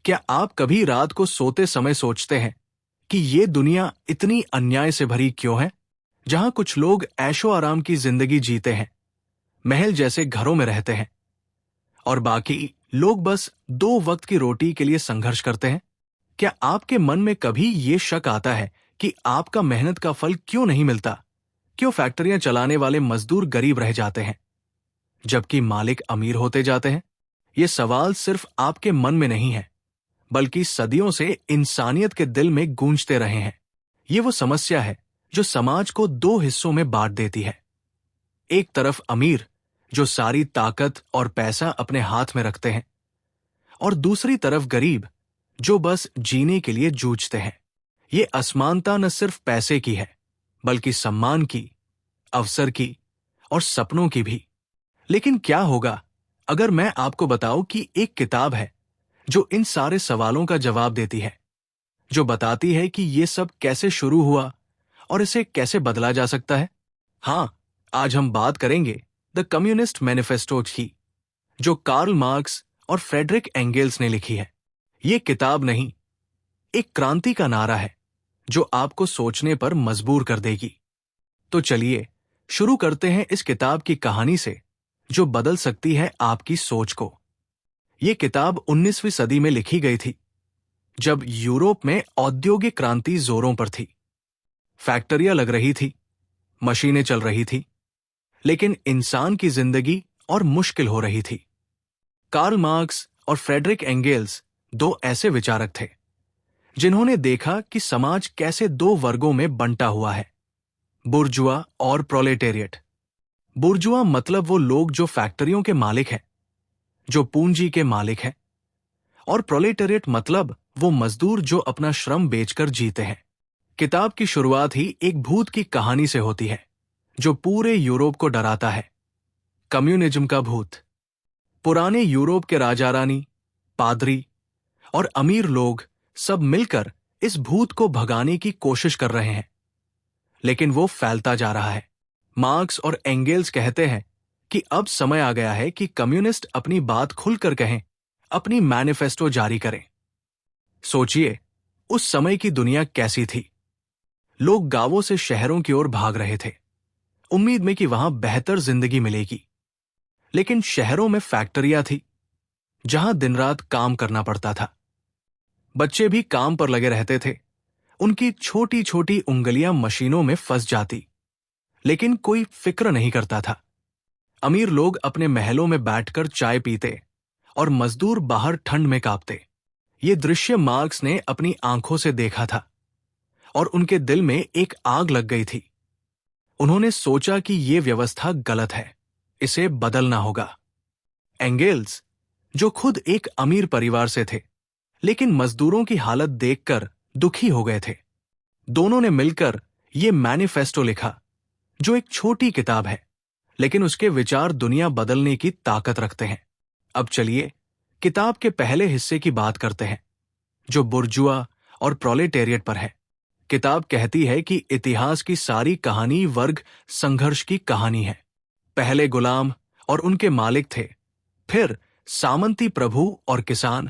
क्या आप कभी रात को सोते समय सोचते हैं कि ये दुनिया इतनी अन्याय से भरी क्यों है, जहां कुछ लोग ऐशो आराम की जिंदगी जीते हैं, महल जैसे घरों में रहते हैं, और बाकी लोग बस 2 वक्त की रोटी के लिए संघर्ष करते हैं? क्या आपके मन में कभी ये शक आता है कि आपका मेहनत का फल क्यों नहीं मिलता? क्यों फैक्ट्रियां चलाने वाले मजदूर गरीब रह जाते हैं जबकि मालिक अमीर होते जाते हैं? ये सवाल सिर्फ आपके मन में नहीं है, बल्कि सदियों से इंसानियत के दिल में गूंजते रहे हैं। ये वो समस्या है जो समाज को 2 हिस्सों में बांट देती है। एक तरफ अमीर, जो सारी ताकत और पैसा अपने हाथ में रखते हैं, और दूसरी तरफ गरीब, जो बस जीने के लिए जूझते हैं। ये असमानता न सिर्फ पैसे की है, बल्कि सम्मान की, अवसर की और सपनों की भी। लेकिन क्या होगा अगर मैं आपको बताऊं कि एक किताब है जो इन सारे सवालों का जवाब देती है, जो बताती है कि ये सब कैसे शुरू हुआ और इसे कैसे बदला जा सकता है? हां, आज हम बात करेंगे द कम्युनिस्ट मैनिफेस्टो की, जो कार्ल मार्क्स और फ्रेडरिक एंगेल्स ने लिखी है। ये किताब नहीं, एक क्रांति का नारा है जो आपको सोचने पर मजबूर कर देगी। तो चलिए शुरू करते हैं इस किताब की कहानी से, जो बदल सकती है आपकी सोच को। ये किताब 19वीं सदी में लिखी गई थी, जब यूरोप में औद्योगिक क्रांति जोरों पर थी। फैक्ट्रियां लग रही थी, मशीनें चल रही थी, लेकिन इंसान की जिंदगी और मुश्किल हो रही थी। कार्ल मार्क्स और फ्रेडरिक एंगेल्स 2 ऐसे विचारक थे जिन्होंने देखा कि समाज कैसे 2 वर्गों में बंटा हुआ है, बुर्जुआ और प्रोलेटेरिएट। बुर्जुआ मतलब वो लोग जो फैक्ट्रियों के मालिक हैं, जो पूंजी के मालिक हैं, और प्रोलेटेरिएट मतलब वो मजदूर जो अपना श्रम बेचकर जीते हैं। किताब की शुरुआत ही एक भूत की कहानी से होती है जो पूरे यूरोप को डराता है, कम्युनिज्म का भूत। पुराने यूरोप के राजा रानी, पादरी और अमीर लोग सब मिलकर इस भूत को भगाने की कोशिश कर रहे हैं, लेकिन वो फैलता जा रहा है। मार्क्स और एंगेल्स कहते हैं कि अब समय आ गया है कि कम्युनिस्ट अपनी बात खुलकर कहें, अपनी मैनिफेस्टो जारी करें। सोचिए, उस समय की दुनिया कैसी थी। लोग गांवों से शहरों की ओर भाग रहे थे, उम्मीद में कि वहां बेहतर जिंदगी मिलेगी। लेकिन शहरों में फैक्ट्रियां थी, जहां दिन रात काम करना पड़ता था। बच्चे भी काम पर लगे रहते थे, उनकी छोटी छोटी उंगलियां मशीनों में फंस जाती, लेकिन कोई फिक्र नहीं करता था। अमीर लोग अपने महलों में बैठकर चाय पीते और मजदूर बाहर ठंड में कांपते। ये दृश्य मार्क्स ने अपनी आंखों से देखा था और उनके दिल में एक आग लग गई थी। उन्होंने सोचा कि यह व्यवस्था गलत है, इसे बदलना होगा। एंगेल्स, जो खुद एक अमीर परिवार से थे, लेकिन मजदूरों की हालत देखकर दुखी हो गए थे, दोनों ने मिलकर यह मैनिफेस्टो लिखा, जो एक छोटी किताब है, लेकिन उसके विचार दुनिया बदलने की ताकत रखते हैं। अब चलिए किताब के पहले हिस्से की बात करते हैं, जो बुर्जुआ और प्रोलेटेरिएट पर है। किताब कहती है कि इतिहास की सारी कहानी वर्ग संघर्ष की कहानी है। पहले गुलाम और उनके मालिक थे, फिर सामंती प्रभु और किसान,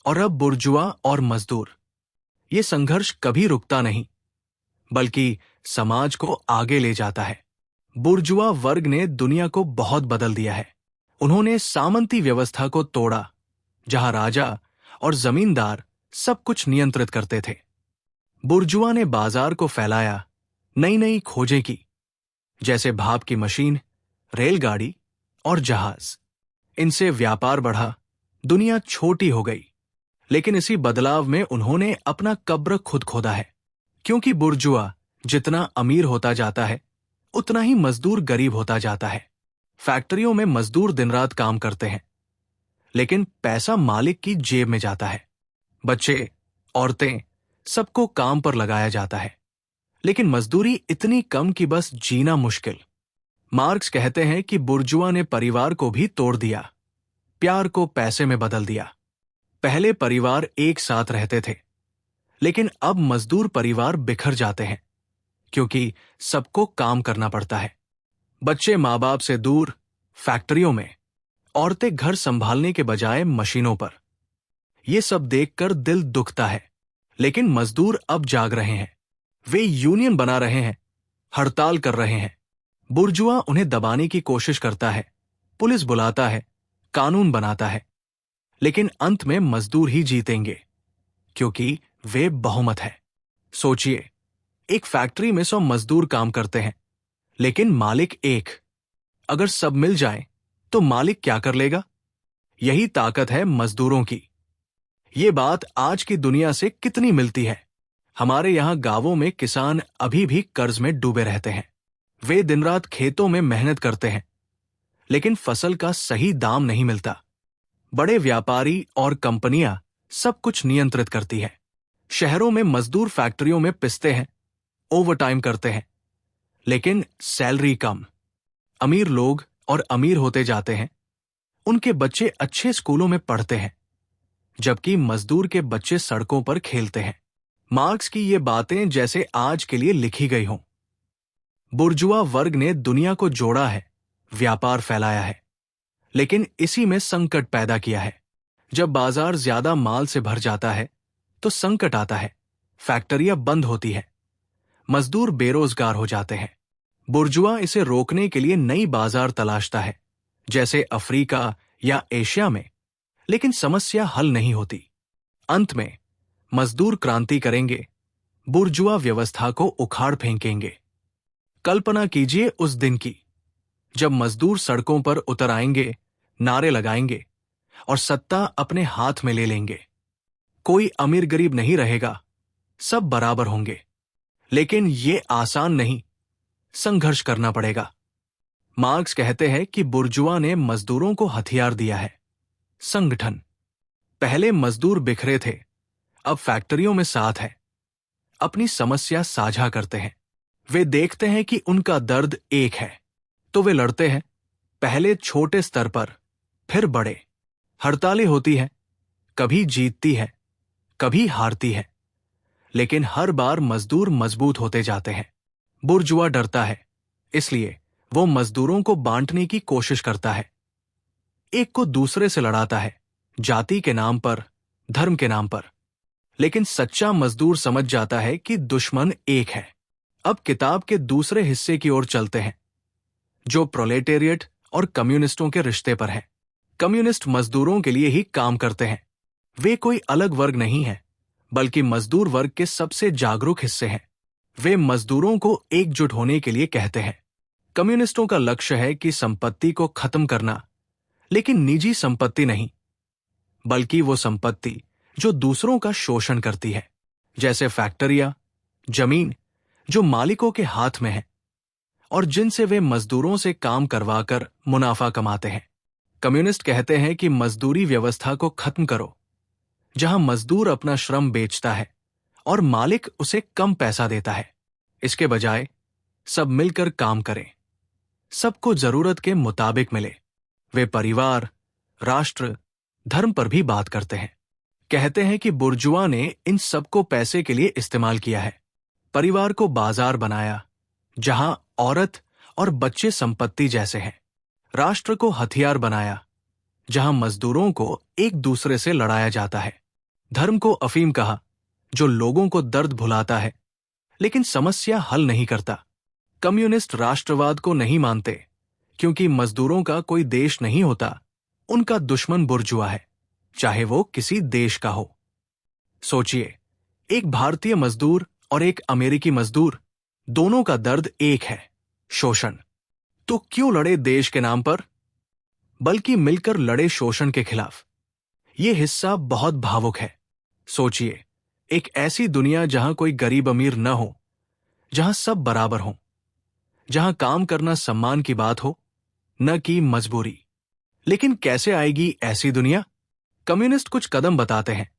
और अब बुर्जुआ और मजदूर। ये संघर्ष कभी रुकता नहीं, बल्कि समाज को आगे ले जाता है। बुर्जुआ वर्ग ने दुनिया को बहुत बदल दिया है। उन्होंने सामंती व्यवस्था को तोड़ा, जहां राजा और जमींदार सब कुछ नियंत्रित करते थे। बुर्जुआ ने बाजार को फैलाया, नई नई खोजें की, जैसे भाप की मशीन, रेलगाड़ी और जहाज। इनसे व्यापार बढ़ा, दुनिया छोटी हो गई। लेकिन इसी बदलाव में उन्होंने अपना कब्र खुद खोदा है, क्योंकि बुर्जुआ जितना अमीर होता जाता है, उतना ही मजदूर गरीब होता जाता है। फैक्ट्रियों में मजदूर दिन रात काम करते हैं, लेकिन पैसा मालिक की जेब में जाता है। बच्चे, औरतें, सबको काम पर लगाया जाता है, लेकिन मजदूरी इतनी कम कि बस जीना मुश्किल। मार्क्स कहते हैं कि बुर्जुआ ने परिवार को भी तोड़ दिया, प्यार को पैसे में बदल दिया। पहले परिवार एक साथ रहते थे, लेकिन अब मजदूर परिवार बिखर जाते हैं, क्योंकि सबको काम करना पड़ता है। बच्चे माँ बाप से दूर, फैक्ट्रियों में, औरतें घर संभालने के बजाय मशीनों पर। ये सब देखकर दिल दुखता है। लेकिन मजदूर अब जाग रहे हैं। वे यूनियन बना रहे हैं, हड़ताल कर रहे हैं। बुर्जुआ उन्हें दबाने की कोशिश करता है, पुलिस बुलाता है, कानून बनाता है। लेकिन अंत में मजदूर ही जीतेंगे, क्योंकि वे बहुमत है। सोचिए, एक फैक्ट्री में 100 मजदूर काम करते हैं, लेकिन मालिक एक। अगर सब मिल जाए तो मालिक क्या कर लेगा? यही ताकत है मजदूरों की। ये बात आज की दुनिया से कितनी मिलती है। हमारे यहां गांवों में किसान अभी भी कर्ज में डूबे रहते हैं। वे दिन रात खेतों में मेहनत करते हैं, लेकिन फसल का सही दाम नहीं मिलता। बड़े व्यापारी और कंपनियां सब कुछ नियंत्रित करती है। शहरों में मजदूर फैक्ट्रियों में पिसते हैं, ओवरटाइम करते हैं, लेकिन सैलरी कम। अमीर लोग और अमीर होते जाते हैं। उनके बच्चे अच्छे स्कूलों में पढ़ते हैं, जबकि मजदूर के बच्चे सड़कों पर खेलते हैं। मार्क्स की ये बातें जैसे आज के लिए लिखी गई हों। बुर्जुआ वर्ग ने दुनिया को जोड़ा है, व्यापार फैलाया है, लेकिन इसी में संकट पैदा किया है। जब बाजार ज्यादा माल से भर जाता है तो संकट आता है, फैक्ट्रियां बंद होती है, मजदूर बेरोजगार हो जाते हैं। बुर्जुआ इसे रोकने के लिए नई बाजार तलाशता है, जैसे अफ्रीका या एशिया में, लेकिन समस्या हल नहीं होती। अंत में मजदूर क्रांति करेंगे, बुर्जुआ व्यवस्था को उखाड़ फेंकेंगे। कल्पना कीजिए उस दिन की, जब मजदूर सड़कों पर उतर आएंगे, नारे लगाएंगे और सत्ता अपने हाथ में ले लेंगे। कोई अमीर गरीब नहीं रहेगा, सब बराबर होंगे। लेकिन ये आसान नहीं, संघर्ष करना पड़ेगा। मार्क्स कहते हैं कि बुर्जुआ ने मजदूरों को हथियार दिया है, संगठन। पहले मजदूर बिखरे थे, अब फैक्ट्रियों में साथ है, अपनी समस्या साझा करते हैं। वे देखते हैं कि उनका दर्द एक है, तो वे लड़ते हैं, पहले छोटे स्तर पर, फिर बड़े। हड़तालें होती हैं, कभी जीतती है, कभी हारती है, लेकिन हर बार मजदूर मजबूत होते जाते हैं। बुर्जुआ डरता है, इसलिए वो मजदूरों को बांटने की कोशिश करता है। एक को दूसरे से लड़ाता है, जाति के नाम पर, धर्म के नाम पर। लेकिन सच्चा मजदूर समझ जाता है कि दुश्मन एक है। अब किताब के दूसरे हिस्से की ओर चलते हैं, जो प्रोलेटेरिएट और कम्युनिस्टों के रिश्ते पर है। कम्युनिस्ट मजदूरों के लिए ही काम करते हैं। वे कोई अलग वर्ग नहीं है, बल्कि मजदूर वर्ग के सबसे जागरूक हिस्से हैं। वे मजदूरों को एकजुट होने के लिए कहते हैं। कम्युनिस्टों का लक्ष्य है कि संपत्ति को खत्म करना, लेकिन निजी संपत्ति नहीं, बल्कि वो संपत्ति जो दूसरों का शोषण करती है, जैसे फैक्ट्रियां, जमीन जो मालिकों के हाथ में है और जिनसे वे मजदूरों से काम करवाकर मुनाफा कमाते हैं। कम्युनिस्ट कहते हैं कि मजदूरी व्यवस्था को खत्म करो, जहां मजदूर अपना श्रम बेचता है और मालिक उसे कम पैसा देता है। इसके बजाय सब मिलकर काम करें, सबको जरूरत के मुताबिक मिले। वे परिवार, राष्ट्र, धर्म पर भी बात करते हैं। कहते हैं कि बुर्जुआ ने इन सबको पैसे के लिए इस्तेमाल किया है। परिवार को बाजार बनाया, जहां औरत और बच्चे संपत्ति जैसे हैं। राष्ट्र को हथियार बनाया, जहां मजदूरों को एक दूसरे से लड़ाया जाता है। धर्म को अफीम कहा, जो लोगों को दर्द भुलाता है, लेकिन समस्या हल नहीं करता। कम्युनिस्ट राष्ट्रवाद को नहीं मानते, क्योंकि मजदूरों का कोई देश नहीं होता। उनका दुश्मन बुर्जुआ है, चाहे वो किसी देश का हो। सोचिए, एक भारतीय मजदूर और एक अमेरिकी मजदूर, दोनों का दर्द एक है, शोषण। तो क्यों लड़े देश के नाम पर? बल्कि मिलकर लड़े शोषण के खिलाफ। यह हिस्सा बहुत भावुक है। सोचिए, एक ऐसी दुनिया जहां कोई गरीब अमीर न हो, जहां सब बराबर हों, जहां काम करना सम्मान की बात हो, न कि मजबूरी। लेकिन कैसे आएगी ऐसी दुनिया? कम्युनिस्ट कुछ कदम बताते हैं।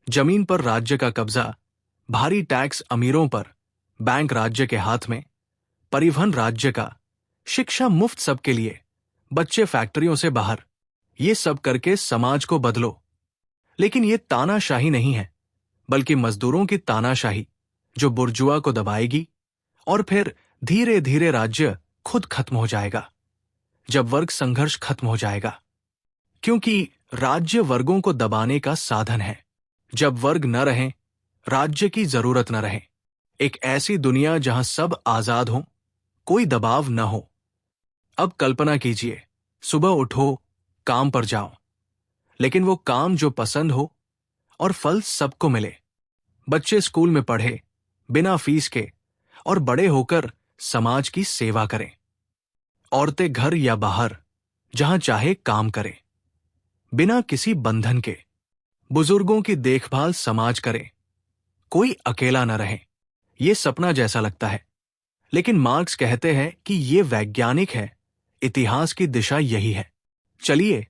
जमीन पर राज्य का कब्जा, भारी टैक्स अमीरों पर, बैंक राज्य के हाथ में, परिवहन राज्य का, शिक्षा मुफ्त सबके लिए, बच्चे फैक्ट्रियों से बाहर। ये सब करके समाज को बदलो। लेकिन ये तानाशाही नहीं है, बल्कि मजदूरों की तानाशाही, जो बुर्जुआ को दबाएगी, और फिर धीरे धीरे राज्य खुद खत्म हो जाएगा, जब वर्ग संघर्ष खत्म हो जाएगा। क्योंकि राज्य वर्गों को दबाने का साधन है। जब वर्ग न रहें, राज्य की जरूरत न रहे। एक ऐसी दुनिया जहां सब आजाद हों, कोई दबाव न हो। अब कल्पना कीजिए, सुबह उठो, काम पर जाओ, लेकिन वो काम जो पसंद हो और फल सबको मिले। बच्चे स्कूल में पढ़े बिना फीस के और बड़े होकर समाज की सेवा करें। औरतें घर या बाहर जहां चाहे काम करें, बिना किसी बंधन के। बुजुर्गों की देखभाल समाज करे, कोई अकेला न रहे। ये सपना जैसा लगता है, लेकिन मार्क्स कहते हैं कि ये वैज्ञानिक है, इतिहास की दिशा यही है। चलिए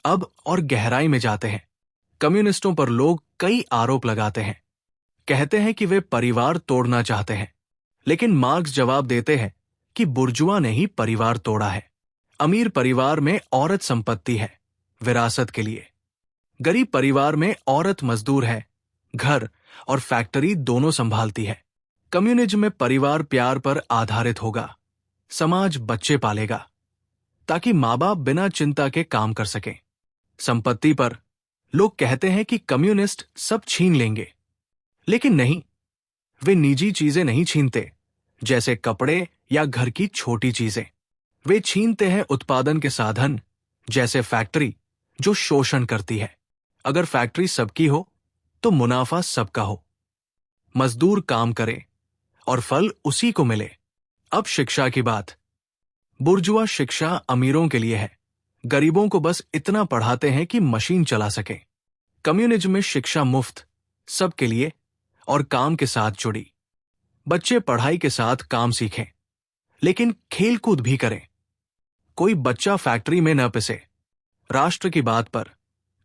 अब और गहराई में जाते हैं। कम्युनिस्टों पर लोग कई आरोप लगाते हैं, कहते हैं कि वे परिवार तोड़ना चाहते हैं, लेकिन मार्क्स जवाब देते हैं कि बुर्जुआ ने ही परिवार तोड़ा है। अमीर परिवार में औरत संपत्ति है, विरासत के लिए। गरीब परिवार में औरत मजदूर है, घर और फैक्ट्री दोनों संभालती है। कम्युनिज्म में परिवार प्यार पर आधारित होगा, समाज बच्चे पालेगा ताकि माँ बाप बिना चिंता के काम कर सकें। संपत्ति पर लोग कहते हैं कि कम्युनिस्ट सब छीन लेंगे, लेकिन नहीं, वे निजी चीजें नहीं छीनते, जैसे कपड़े या घर की छोटी चीजें। वे छीनते हैं उत्पादन के साधन, जैसे फैक्ट्री जो शोषण करती है। अगर फैक्ट्री सबकी हो तो मुनाफा सबका हो, मजदूर काम करे और फल उसी को मिले। अब शिक्षा की बात। बुर्जुआ शिक्षा अमीरों के लिए है, गरीबों को बस इतना पढ़ाते हैं कि मशीन चला सके। कम्युनिज्म में शिक्षा मुफ्त, सबके लिए और काम के साथ जुड़ी। बच्चे पढ़ाई के साथ काम सीखें, लेकिन खेलकूद भी करें। कोई बच्चा फैक्ट्री में न पिसे। राष्ट्र की बात पर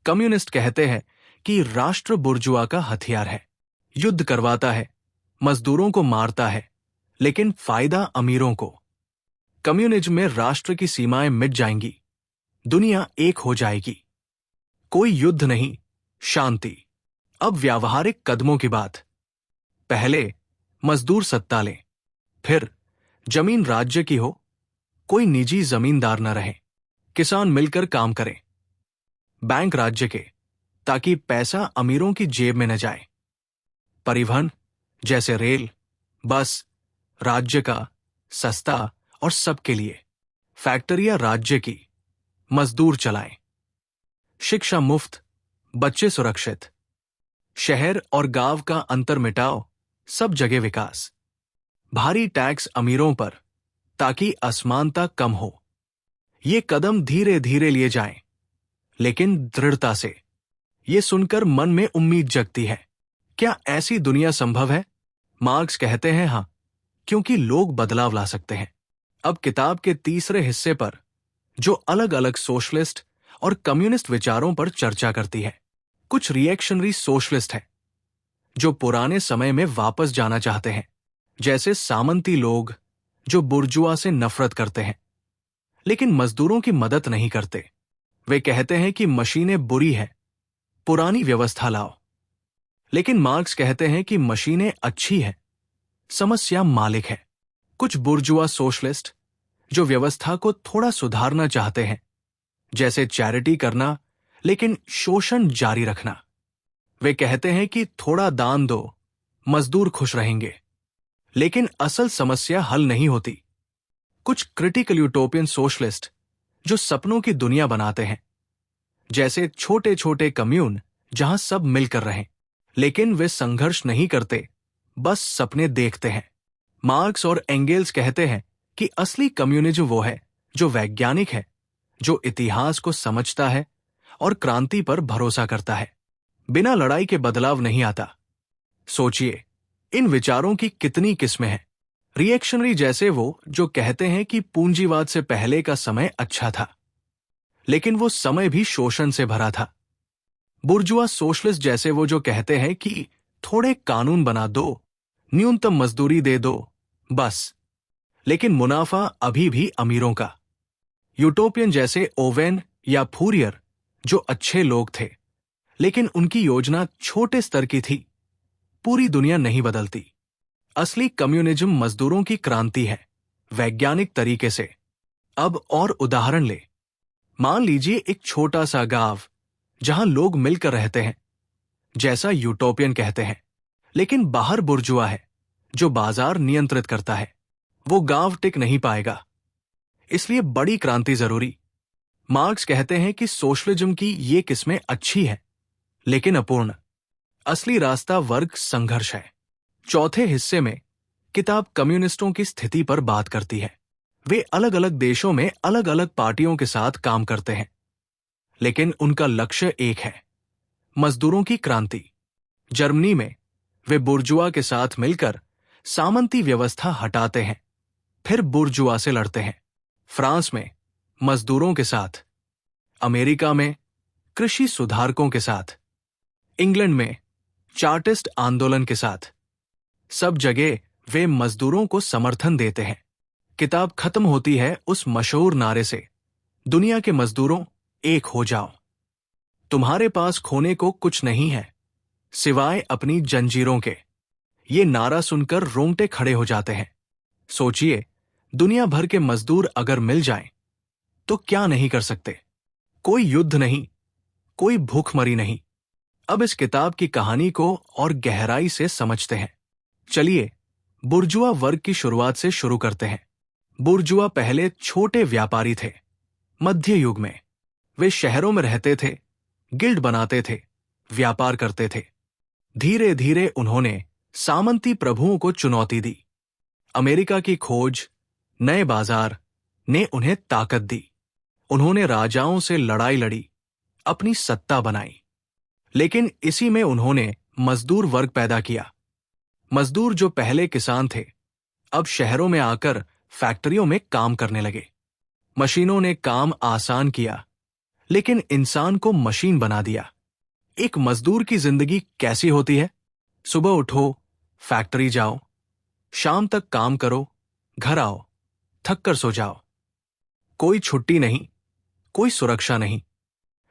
कम्युनिस्ट कहते हैं कि राष्ट्र बुर्जुआ का हथियार है, युद्ध करवाता है, मजदूरों को मारता है, लेकिन फायदा अमीरों को। कम्युनिज्म में राष्ट्र की सीमाएं मिट जाएंगी, दुनिया एक हो जाएगी। कोई युद्ध नहीं, शांति। अब व्यावहारिक कदमों की बात। पहले मजदूर सत्ता लें, फिर जमीन राज्य की हो, कोई निजी जमींदार न रहे, किसान मिलकर काम करें। बैंक राज्य के, ताकि पैसा अमीरों की जेब में न जाए। परिवहन जैसे रेल, बस राज्य का, सस्ता और सबके लिए। फैक्ट्रियां राज्य की, मजदूर चलाएं। शिक्षा मुफ्त, बच्चे सुरक्षित। शहर और गांव का अंतर मिटाओ, सब जगह विकास। भारी टैक्स अमीरों पर, ताकि असमानता कम हो। ये कदम धीरे धीरे लिए जाएं, लेकिन दृढ़ता से। ये सुनकर मन में उम्मीद जगती है। क्या ऐसी दुनिया संभव है? मार्क्स कहते हैं हां, क्योंकि लोग बदलाव ला सकते हैं। अब किताब के तीसरे हिस्से पर, जो अलग अलग सोशलिस्ट और कम्युनिस्ट विचारों पर चर्चा करती है। कुछ रिएक्शनरी सोशलिस्ट हैं, जो पुराने समय में वापस जाना चाहते हैं, जैसे सामंती लोग जो बुर्जुआ से नफरत करते हैं, लेकिन मजदूरों की मदद नहीं करते। वे कहते हैं कि मशीनें बुरी हैं, पुरानी व्यवस्था लाओ। लेकिन मार्क्स कहते हैं कि मशीनें अच्छी हैं, समस्या मालिक है। कुछ बुर्जुआ सोशलिस्ट जो व्यवस्था को थोड़ा सुधारना चाहते हैं, जैसे चैरिटी करना लेकिन शोषण जारी रखना। वे कहते हैं कि थोड़ा दान दो, मजदूर खुश रहेंगे, लेकिन असल समस्या हल नहीं होती। कुछ क्रिटिकल यूटोपियन सोशलिस्ट जो सपनों की दुनिया बनाते हैं, जैसे छोटे छोटे कम्यून जहां सब मिलकर रहें, लेकिन वे संघर्ष नहीं करते, बस सपने देखते हैं। मार्क्स और एंगेल्स कहते हैं कि असली कम्युनिज्म वो है जो वैज्ञानिक है, जो इतिहास को समझता है और क्रांति पर भरोसा करता है। बिना लड़ाई के बदलाव नहीं आता। सोचिए, इन विचारों की कितनी किस्में हैं। रिएक्शनरी जैसे वो जो कहते हैं कि पूंजीवाद से पहले का समय अच्छा था, लेकिन वो समय भी शोषण से भरा था। बुर्जुआ सोशलिस्ट जैसे वो जो कहते हैं कि थोड़े कानून बना दो, न्यूनतम मजदूरी दे दो, बस, लेकिन मुनाफा अभी भी अमीरों का। यूटोपियन जैसे ओवेन या फूरियर जो अच्छे लोग थे, लेकिन उनकी योजना छोटे स्तर की थी, पूरी दुनिया नहीं बदलती। असली कम्युनिज्म मजदूरों की क्रांति है, वैज्ञानिक तरीके से। अब और उदाहरण ले। मान लीजिए एक छोटा सा गांव जहां लोग मिलकर रहते हैं, जैसा यूटोपियन कहते हैं। लेकिन बाहर बुर्जुआ है जो बाजार नियंत्रित करता है। वो गांव टिक नहीं पाएगा। इसलिए बड़ी क्रांति जरूरी। मार्क्स कहते हैं कि सोशलिज्म की ये किस्में अच्छी हैं, लेकिन अपूर्ण। असली रास्ता वर्ग संघर्ष है। चौथे हिस्से में किताब कम्युनिस्टों की स्थिति पर बात करती है। वे अलग अलग देशों में अलग अलग पार्टियों के साथ काम करते हैं, लेकिन उनका लक्ष्य एक है, मजदूरों की क्रांति। जर्मनी में वे बुर्जुआ के साथ मिलकर सामंती व्यवस्था हटाते हैं, फिर बुर्जुआ से लड़ते हैं। फ्रांस में मजदूरों के साथ, अमेरिका में कृषि सुधारकों के साथ, इंग्लैंड में चार्टिस्ट आंदोलन के साथ। सब जगह वे मजदूरों को समर्थन देते हैं। किताब खत्म होती है उस मशहूर नारे से, दुनिया के मजदूरों एक हो जाओ। तुम्हारे पास खोने को कुछ नहीं है सिवाय अपनी जंजीरों के। ये नारा सुनकर रोंगटे खड़े हो जाते हैं। सोचिए, दुनिया भर के मजदूर अगर मिल जाएं, तो क्या नहीं कर सकते। कोई युद्ध नहीं, कोई भूखमरी नहीं। अब इस किताब की कहानी को और गहराई से समझते हैं। चलिए बुर्जुआ वर्ग की शुरुआत से शुरू करते हैं। बुर्जुआ पहले छोटे व्यापारी थे। मध्य युग में वे शहरों में रहते थे, गिल्ड बनाते थे, व्यापार करते थे। धीरे धीरे उन्होंने सामंती प्रभुओं को चुनौती दी। अमेरिका की खोज, नए बाजार ने उन्हें ताकत दी। उन्होंने राजाओं से लड़ाई लड़ी, अपनी सत्ता बनाई। लेकिन इसी में उन्होंने मजदूर वर्ग पैदा किया। मजदूर जो पहले किसान थे, अब शहरों में आकर फैक्ट्रियों में काम करने लगे। मशीनों ने काम आसान किया, लेकिन इंसान को मशीन बना दिया। एक मजदूर की जिंदगी कैसी होती है? सुबह उठो, फैक्ट्री जाओ, शाम तक काम करो, घर आओ, थक कर सो जाओ। कोई छुट्टी नहीं, कोई सुरक्षा नहीं।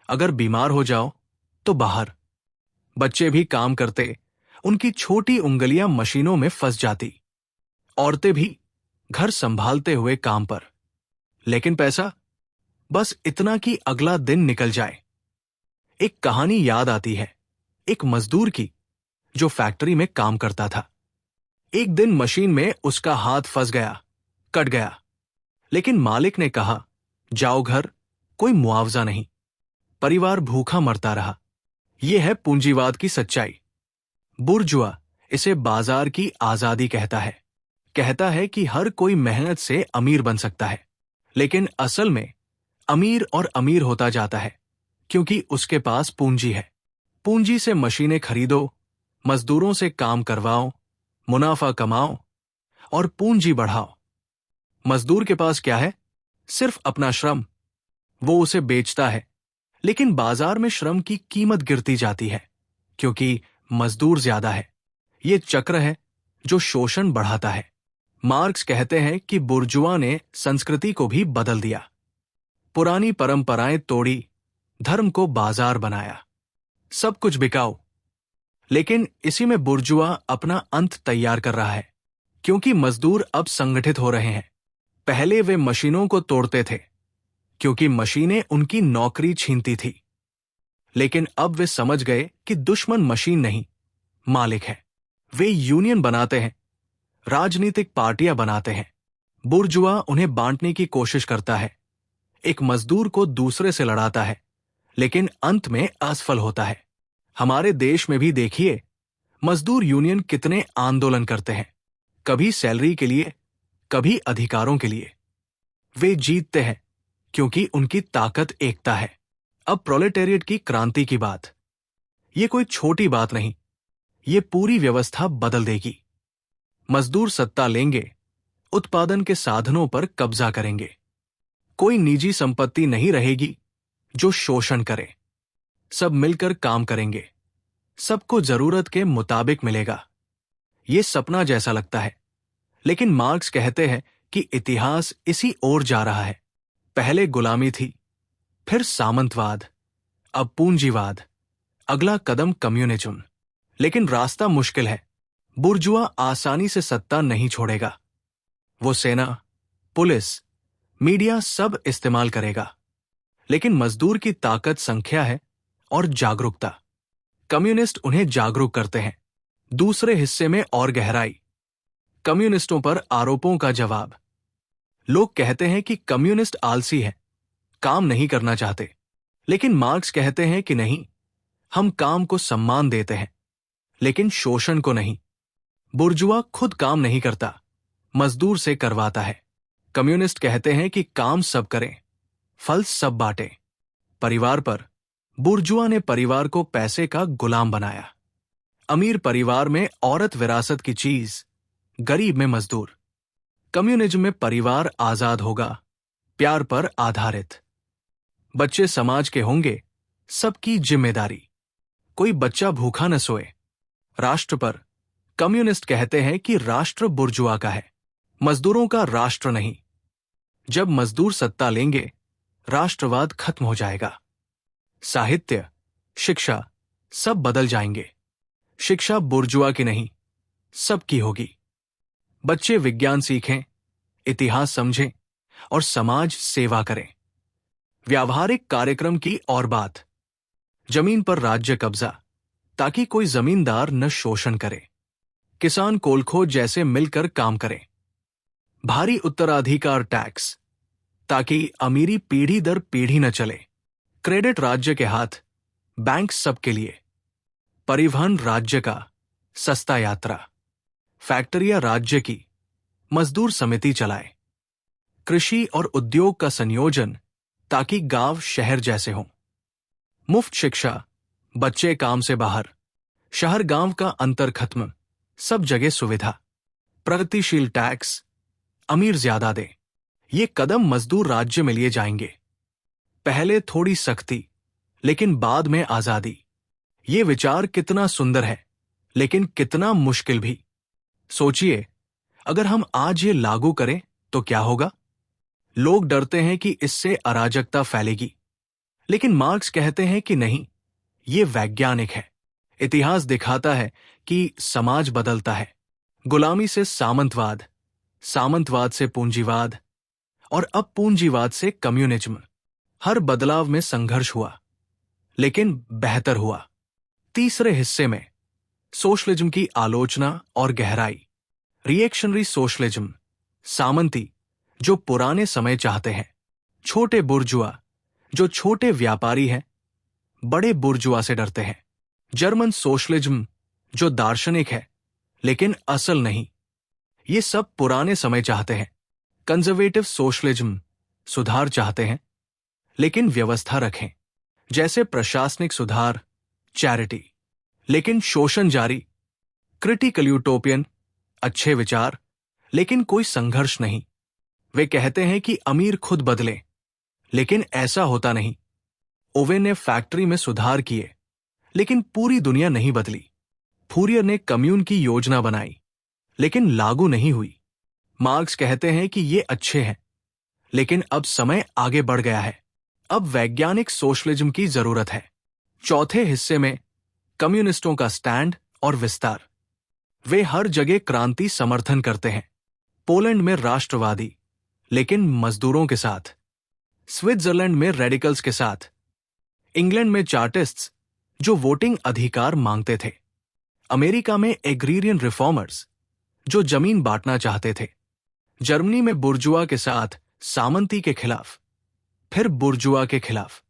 अगर बीमार हो जाओ तो बाहर। बच्चे भी काम करते, उनकी छोटी उंगलियां मशीनों में फंस जाती। औरतें भी घर संभालते हुए काम पर। लेकिन पैसा? बस इतना कि अगला दिन निकल जाए। एक कहानी याद आती है, एक मजदूर की जो फैक्ट्री में काम करता था। एक दिन मशीन में उसका हाथ फंस गया, कट गया। लेकिन मालिक ने कहा, जाओ घर, कोई मुआवजा नहीं। परिवार भूखा मरता रहा। यह है पूंजीवाद की सच्चाई। बुर्जुआ इसे बाजार की आजादी कहता है। कहता है कि हर कोई मेहनत से अमीर बन सकता है। लेकिन असल में अमीर और अमीर होता जाता है क्योंकि उसके पास पूंजी है। पूंजी से मशीनें खरीदो, मजदूरों से काम करवाओ, मुनाफा कमाओ और पूंजी बढ़ाओ। मजदूर के पास क्या है? सिर्फ अपना श्रम। वो उसे बेचता है, लेकिन बाजार में श्रम की कीमत गिरती जाती है क्योंकि मजदूर ज्यादा है। ये चक्र है जो शोषण बढ़ाता है। मार्क्स कहते हैं कि बुर्जुआ ने संस्कृति को भी बदल दिया। पुरानी परंपराएं तोड़ी, धर्म को बाजार बनाया। सब कुछ बिकाऊ। लेकिन इसी में बुर्जुआ अपना अंत तैयार कर रहा है, क्योंकि मजदूर अब संगठित हो रहे हैं। पहले वे मशीनों को तोड़ते थे क्योंकि मशीनें उनकी नौकरी छीनती थी। लेकिन अब वे समझ गए कि दुश्मन मशीन नहीं, मालिक है। वे यूनियन बनाते हैं, राजनीतिक पार्टियां बनाते हैं। बुर्जुआ उन्हें बांटने की कोशिश करता है। एक मजदूर को दूसरे से लड़ाता है, लेकिन अंत में असफल होता है। हमारे देश में भी देखिए, मजदूर यूनियन कितने आंदोलन करते हैं, कभी सैलरी के लिए, कभी अधिकारों के लिए। वे जीतते हैं क्योंकि उनकी ताकत एकता है। अब प्रोलेटेरिएट की क्रांति की बात। ये कोई छोटी बात नहीं, ये पूरी व्यवस्था बदल देगी। मजदूर सत्ता लेंगे, उत्पादन के साधनों पर कब्जा करेंगे। कोई निजी संपत्ति नहीं रहेगी जो शोषण करे। सब मिलकर काम करेंगे, सबको जरूरत के मुताबिक मिलेगा। ये सपना जैसा लगता है, लेकिन मार्क्स कहते हैं कि इतिहास इसी ओर जा रहा है। पहले गुलामी थी, फिर सामंतवाद, अब पूंजीवाद, अगला कदम कम्युनिज्म। लेकिन रास्ता मुश्किल है। बुर्जुआ आसानी से सत्ता नहीं छोड़ेगा। वो सेना, पुलिस, मीडिया सब इस्तेमाल करेगा। लेकिन मजदूर की ताकत संख्या है, और जागरूकता। कम्युनिस्ट उन्हें जागरूक करते हैं। दूसरे हिस्से में और गहराई। कम्युनिस्टों पर आरोपों का जवाब। लोग कहते हैं कि कम्युनिस्ट आलसी है, काम नहीं करना चाहते। लेकिन मार्क्स कहते हैं कि नहीं, हम काम को सम्मान देते हैं, लेकिन शोषण को नहीं। बुर्जुआ खुद काम नहीं करता, मजदूर से करवाता है। कम्युनिस्ट कहते हैं कि काम सब करें, फल सब बांटें। परिवार पर बुर्जुआ ने परिवार को पैसे का गुलाम बनाया। अमीर परिवार में औरत विरासत की चीज, गरीब में मजदूर। कम्युनिज्म में परिवार आजाद होगा, प्यार पर आधारित। बच्चे समाज के होंगे, सबकी जिम्मेदारी। कोई बच्चा भूखा न सोए। राष्ट्र पर कम्युनिस्ट कहते हैं कि राष्ट्र बुर्जुआ का है, मजदूरों का राष्ट्र नहीं। जब मजदूर सत्ता लेंगे, राष्ट्रवाद खत्म हो जाएगा। साहित्य, शिक्षा सब बदल जाएंगे। शिक्षा बुर्जुआ की नहीं, सबकी होगी। बच्चे विज्ञान सीखें, इतिहास समझें और समाज सेवा करें। व्यावहारिक कार्यक्रम की और बात। जमीन पर राज्य कब्जा, ताकि कोई जमींदार न शोषण करे। किसान कोलखोज जैसे मिलकर काम करें। भारी उत्तराधिकार टैक्स, ताकि अमीरी पीढ़ी दर पीढ़ी न चले। क्रेडिट राज्य के हाथ, बैंक सबके लिए। परिवहन राज्य का, सस्ता यात्रा। फैक्ट्रियां राज्य की, मजदूर समिति चलाए। कृषि और उद्योग का संयोजन, ताकि गांव शहर जैसे हों। मुफ्त शिक्षा, बच्चे काम से बाहर। शहर गांव का अंतर खत्म, सब जगह सुविधा। प्रगतिशील टैक्स, अमीर ज्यादा दे। ये कदम मजदूर राज्य में लिए जाएंगे। पहले थोड़ी सख्ती, लेकिन बाद में आजादी। ये विचार कितना सुंदर है, लेकिन कितना मुश्किल भी। सोचिए, अगर हम आज ये लागू करें तो क्या होगा? लोग डरते हैं कि इससे अराजकता फैलेगी, लेकिन मार्क्स कहते हैं कि नहीं, ये वैज्ञानिक है। इतिहास दिखाता है कि समाज बदलता है। गुलामी से सामंतवाद, सामंतवाद से पूंजीवाद और अब पूंजीवाद से कम्युनिज्म। हर बदलाव में संघर्ष हुआ, लेकिन बेहतर हुआ। तीसरे हिस्से में सोशलिज्म की आलोचना और गहराई। रिएक्शनरी सोशलिज्म, सामंती जो पुराने समय चाहते हैं। छोटे बुर्जुआ जो छोटे व्यापारी हैं, बड़े बुर्जुआ से डरते हैं। जर्मन सोशलिज्म जो दार्शनिक है, लेकिन असल नहीं। ये सब पुराने समय चाहते हैं। कंजर्वेटिव सोशलिज्म सुधार चाहते हैं, लेकिन व्यवस्था रखें, जैसे प्रशासनिक सुधार, चैरिटी। लेकिन शोषण जारी। क्रिटिकल यूटोपियन, अच्छे विचार, लेकिन कोई संघर्ष नहीं। वे कहते हैं कि अमीर खुद बदले, लेकिन ऐसा होता नहीं। ओवेन ने फैक्ट्री में सुधार किए, लेकिन पूरी दुनिया नहीं बदली। फूरियर ने कम्यून की योजना बनाई, लेकिन लागू नहीं हुई। मार्क्स कहते हैं कि ये अच्छे हैं, लेकिन अब समय आगे बढ़ गया है। अब वैज्ञानिक सोशलिज्म की जरूरत है। चौथे हिस्से में कम्युनिस्टों का स्टैंड और विस्तार। वे हर जगह क्रांति समर्थन करते हैं। पोलैंड में राष्ट्रवादी, लेकिन मजदूरों के साथ। स्विट्जरलैंड में रेडिकल्स के साथ। इंग्लैंड में चार्टिस्ट्स जो वोटिंग अधिकार मांगते थे। अमेरिका में एग्रीरियन रिफॉर्मर्स जो जमीन बांटना चाहते थे। जर्मनी में बुर्जुआ के साथ सामंती के खिलाफ, फिर बुर्जुआ के खिलाफ।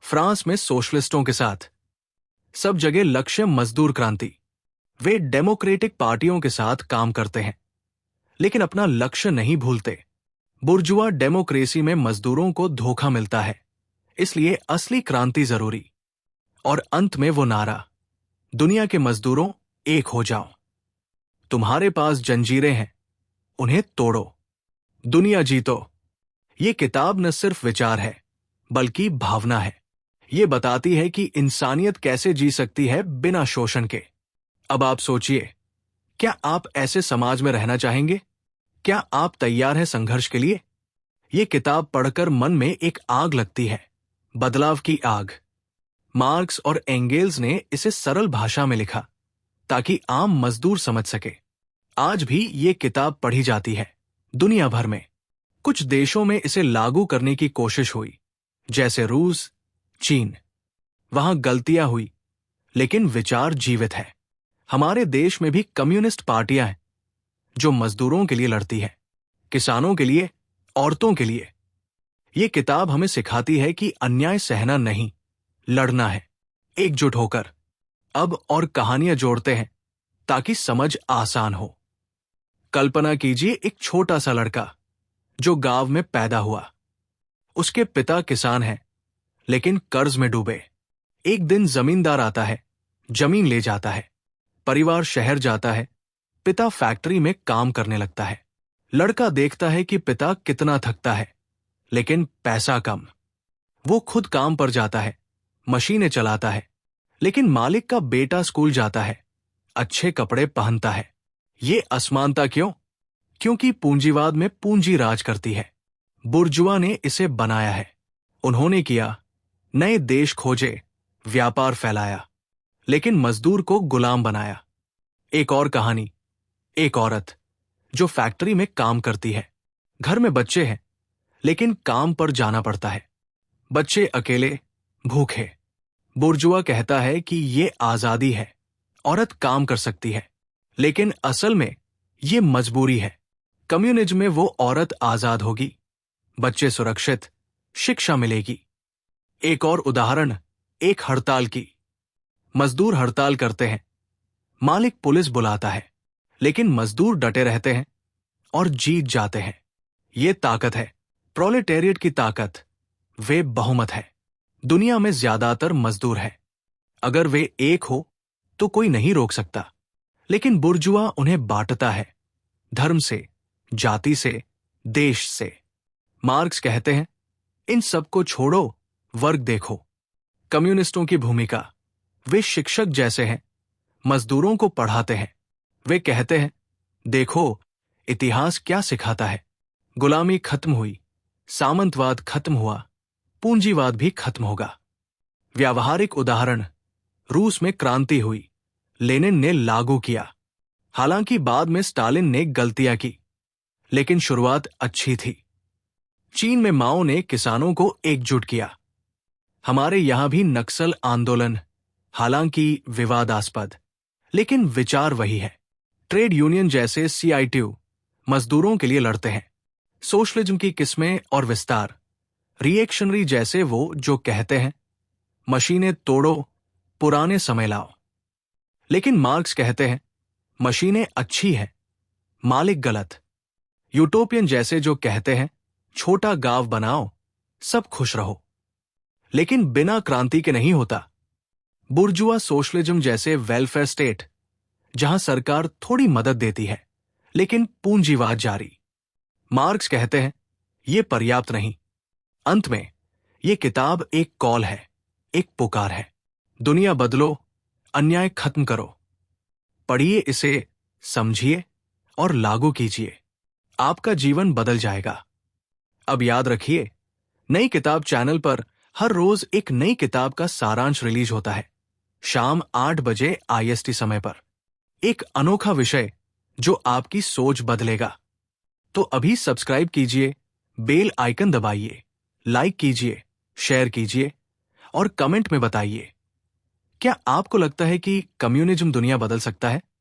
फ्रांस में सोशलिस्टों के साथ। सब जगह लक्ष्य मजदूर क्रांति। वे डेमोक्रेटिक पार्टियों के साथ काम करते हैं, लेकिन अपना लक्ष्य नहीं भूलते। बुर्जुआ डेमोक्रेसी में मजदूरों को धोखा मिलता है, इसलिए असली क्रांति जरूरी। और अंत में वो नारा, दुनिया के मजदूरों एक हो जाओ। तुम्हारे पास जंजीरें हैं, उन्हें तोड़ो, दुनिया जीतो। ये किताब न सिर्फ विचार है, बल्कि भावना है। ये बताती है कि इंसानियत कैसे जी सकती है बिना शोषण के। अब आप सोचिए, क्या आप ऐसे समाज में रहना चाहेंगे? क्या आप तैयार हैं संघर्ष के लिए? ये किताब पढ़कर मन में एक आग लगती है, बदलाव की आग। मार्क्स और एंगेल्स ने इसे सरल भाषा में लिखा, ताकि आम मजदूर समझ सके। आज भी ये किताब पढ़ी जाती है, दुनिया भर में। कुछ देशों में इसे लागू करने की कोशिश हुई, जैसे रूस, चीन। वहां गलतियां हुई, लेकिन विचार जीवित है। हमारे देश में भी कम्युनिस्ट पार्टियां हैं जो मजदूरों के लिए लड़ती है, किसानों के लिए, औरतों के लिए। ये किताब हमें सिखाती है कि अन्याय सहना नहीं, लड़ना है, एकजुट होकर। अब और कहानियां जोड़ते हैं ताकि समझ आसान हो। कल्पना कीजिए एक छोटा सा लड़का जो गांव में पैदा हुआ। उसके पिता किसान हैं, लेकिन कर्ज में डूबे। एक दिन जमींदार आता है, जमीन ले जाता है। परिवार शहर जाता है। पिता फैक्ट्री में काम करने लगता है। लड़का देखता है कि पिता कितना थकता है, लेकिन पैसा कम। वो खुद काम पर जाता है, मशीनें चलाता है। लेकिन मालिक का बेटा स्कूल जाता है, अच्छे कपड़े पहनता है। ये असमानता क्यों? क्योंकि पूंजीवाद में पूंजी राज करती है। बुर्जुआ ने इसे बनाया है। उन्होंने किया, नए देश खोजे, व्यापार फैलाया, लेकिन मजदूर को गुलाम बनाया। एक और कहानी, एक औरत जो फैक्ट्री में काम करती है। घर में बच्चे हैं, लेकिन काम पर जाना पड़ता है। बच्चे अकेले, भूखे। बुर्जुआ कहता है कि ये आजादी है, औरत काम कर सकती है, लेकिन असल में ये मजबूरी है। कम्युनिज्म में वो औरत आजाद होगी, बच्चे सुरक्षित, शिक्षा मिलेगी। एक और उदाहरण, एक हड़ताल की। मजदूर हड़ताल करते हैं, मालिक पुलिस बुलाता है, लेकिन मजदूर डटे रहते हैं और जीत जाते हैं। ये ताकत है, प्रोलेटेरिएट की ताकत। वे बहुमत है। दुनिया में ज्यादातर मजदूर है। अगर वे एक हो तो कोई नहीं रोक सकता, लेकिन बुर्जुआ उन्हें बांटता है, धर्म से, जाति से, देश से। मार्क्स कहते हैं, इन सबको छोड़ो, वर्ग देखो। कम्युनिस्टों की भूमिका, वे शिक्षक जैसे हैं, मजदूरों को पढ़ाते हैं। वे कहते हैं, देखो इतिहास क्या सिखाता है। गुलामी खत्म हुई, सामंतवाद खत्म हुआ, पूंजीवाद भी खत्म होगा। व्यावहारिक उदाहरण, रूस में क्रांति हुई, लेनिन ने लागू किया। हालांकि बाद में स्टालिन ने गलतियां की, लेकिन शुरुआत अच्छी थी। चीन में माओ ने किसानों को एकजुट किया। हमारे यहां भी नक्सल आंदोलन, हालांकि विवादास्पद, लेकिन विचार वही है। ट्रेड यूनियन जैसे CITU मजदूरों के लिए लड़ते हैं। सोशलिज्म की किस्में और विस्तार, रिएक्शनरी जैसे वो जो कहते हैं, मशीनें तोड़ो, पुराने समय लाओ। लेकिन मार्क्स कहते हैं, मशीनें अच्छी हैं, मालिक गलत। यूटोपियन जैसे जो कहते हैं, छोटा गांव बनाओ, सब खुश रहो। लेकिन बिना क्रांति के नहीं होता। बुर्जुआ सोशलिज्म जैसे वेलफेयर स्टेट, जहां सरकार थोड़ी मदद देती है, लेकिन पूंजीवाद जारी। मार्क्स कहते हैं, यह पर्याप्त नहीं। अंत में यह किताब एक कॉल है, एक पुकार है। दुनिया बदलो, अन्याय खत्म करो। पढ़िए इसे, समझिए और लागू कीजिए। आपका जीवन बदल जाएगा। अब याद रखिए, नई किताब चैनल पर हर रोज एक नई किताब का सारांश रिलीज होता है, शाम 8 बजे IST समय पर। एक अनोखा विषय जो आपकी सोच बदलेगा। तो अभी सब्सक्राइब कीजिए, बेल आइकन दबाइए, लाइक कीजिए, शेयर कीजिए और कमेंट में बताइए, क्या आपको लगता है कि कम्युनिज्म दुनिया बदल सकता है?